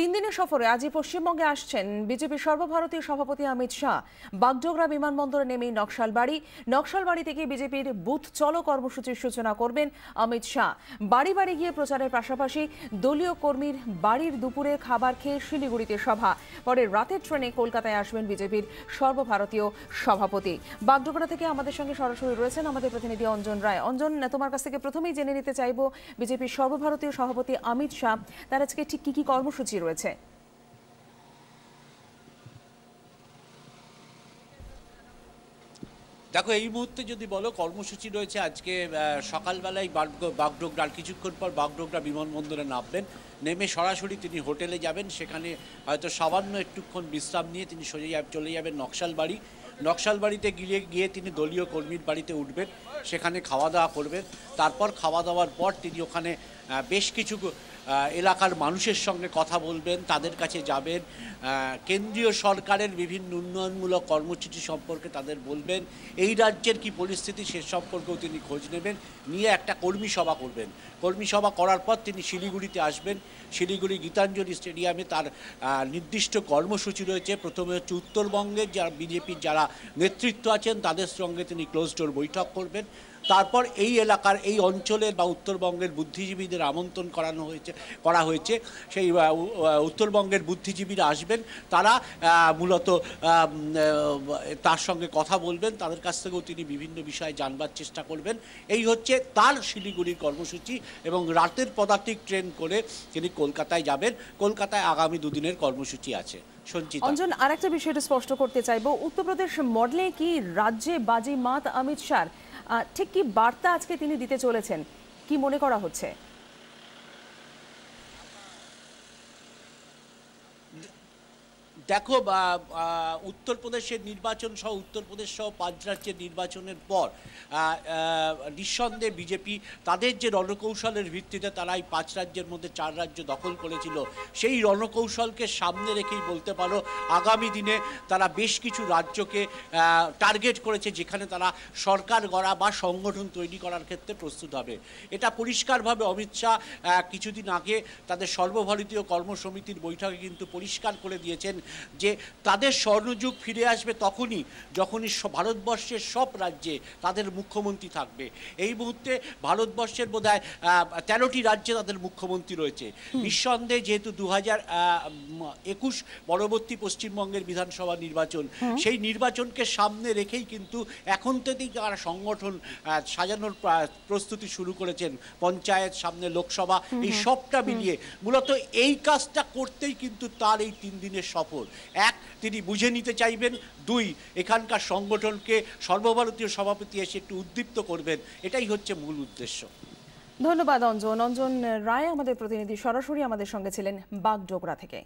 তিন দিনের সফরে আজই পশ্চিমবঙ্গে আসছেন বিজেপির সর্বভারতীয় সভাপতি অমিত শাহ। বাগডোগরা বিমানবন্দরে নেমেই নকশালবাড়ি থেকে বিজেপির বুথ চলো কর্মসূচির সূচনা করবেন অমিত শাহ। বাড়ি বাড়ি গিয়ে প্রচারের পাশাপাশি দলীয় কর্মীর বাড়ির দুপুরে খাবার খেয়ে শিলিগুড়িতে সভা। পরে রাতের ট্রেনে কলকাতায় আসবেন বিজেপির সর্বভারতীয় সভাপতি। বাগডোগরা থেকে আমাদের সঙ্গে সরাসরি রয়েছেন আমাদের প্রতিনিধি অঞ্জন রায়। অঞ্জন, তোমার কাছ থেকে প্রথমেই জেনে নিতে চাইব বিজেপির সর্বভারতীয় সভাপতি অমিত শাহ তার আজকে ঠিক কি কি কর্মসূচি রয়েছে? দেখো, এই মুহূর্তে যদি বলো কর্মসূচি রয়েছে আজকে সকালবেলায় বাগডোগরার কিছুক্ষণ পর বাগডোগরা বিমানবন্দরে নামবেন। নেমে সরাসরি তিনি হোটেলে যাবেন, সেখানে হয়তো সামান্য একটুক্ষণ বিশ্রাম নিয়ে তিনি চলে যাবেন নকশালবাড়িতে গিয়ে তিনি দলীয় কর্মীর বাড়িতে উঠবেন, সেখানে খাওয়া দাওয়া করবেন। তারপর খাওয়া দাওয়ার পর তিনি ওখানে বেশ কিছু এলাকার মানুষের সঙ্গে কথা বলবেন, তাদের কাছে যাবেন, কেন্দ্রীয় সরকারের বিভিন্ন উন্নয়নমূলক কর্মসূচি সম্পর্কে তাদের বলবেন, এই রাজ্যের কি পরিস্থিতি সে সম্পর্কেও তিনি খোঁজ নেবেন, নিয়ে একটা কর্মী সভা করবেন। কর্মী সভা করার পর তিনি শিলিগুড়িতে আসবেন। শিলিগুড়ি গীতাঞ্জলি স্টেডিয়ামে তার নির্দিষ্ট কর্মসূচি রয়েছে। প্রথমে হচ্ছে উত্তরবঙ্গের বিজেপির যারা নেতৃত্ব আছেন তাদের সঙ্গে তিনি ক্লোজ ডোর বৈঠক করবেন। তারপর এই এলাকার এই অঞ্চলের বা উত্তরবঙ্গের বুদ্ধিজীবীদের আমন্ত্রণ করা হয়েছে। সেই উত্তরবঙ্গের বুদ্ধিজীবীরা আসবেন, তারা মূলত তার সঙ্গে কথা বলবেন, তাদের কাছ থেকেও তিনি বিভিন্ন বিষয়ে জানবার চেষ্টা করবেন। এই হচ্ছে তার শিলিগুড়ির কর্মসূচি এবং রাতের পদাতিক ট্রেন করে তিনি কলকাতায় যাবেন। কলকাতায় আগামী দুদিনের কর্মসূচি আছে। অঞ্জন, আরেকটা বিষয়টা স্পষ্ট করতে চাইবো, উত্তরপ্রদেশ মডেলে কি রাজ্যে বাজি মাত অমিত শাহ, ঠিক কি বার্তা আজকে তিনি দিতে চলেছেন, কি মনে করা হচ্ছে? দেখো, উত্তরপ্রদেশের নির্বাচন সহ উত্তরপ্রদেশ সহ 5 রাজ্যের নির্বাচনের পর নিঃসন্দেহে বিজেপি তাদের যে রণকৌশলের ভিত্তিতে তারা এই 5 রাজ্যের মধ্যে 4 রাজ্য দখল করেছিল, সেই রণকৌশলকে সামনে রেখেই বলতে পারো আগামী দিনে তারা বেশ কিছু রাজ্যকে টার্গেট করেছে, যেখানে তারা সরকার গড়া বা সংগঠন তৈরি করার ক্ষেত্রে প্রস্তুত হবে। এটা পরিষ্কারভাবে অমিত শাহ কিছুদিন আগে তাদের সর্বভারতীয় কর্মসমিতির বৈঠকে কিন্তু পরিষ্কার করে দিয়েছেন যে তাদের স্বর্ণযুগ ফিরে আসবে তখনই যখনই ভারতবর্ষের সব রাজ্যে তাদের মুখ্যমন্ত্রী থাকবে। এই মুহূর্তে ভারতবর্ষের বোধহয় 13টি রাজ্যে তাদের মুখ্যমন্ত্রী রয়েছে। নিঃসন্দেহে যেহেতু 2021 পরবর্তী পশ্চিমবঙ্গের বিধানসভা নির্বাচন, সেই নির্বাচনকে সামনে রেখেই কিন্তু এখন থেকেই তারা সংগঠন সাজানোর প্রস্তুতি শুরু করেছেন। পঞ্চায়েত, সামনে লোকসভা, এই সবটা মিলিয়ে মূলত এই কাজটা করতেই কিন্তু তার এই 3 দিনের সফর। এক, তিনি বুঝে নিতে চাইবেন। 2, এখানকার সংগঠনকে সর্বভারতীয় সভাপতি এসে একটু উদ্দীপ্ত করবেন। এটাই হচ্ছে মূল উদ্দেশ্য। ধন্যবাদ অঞ্জন রায়, আমাদের প্রতিনিধি সরাসরি আমাদের সঙ্গে ছিলেন বাগডোগরা থেকে।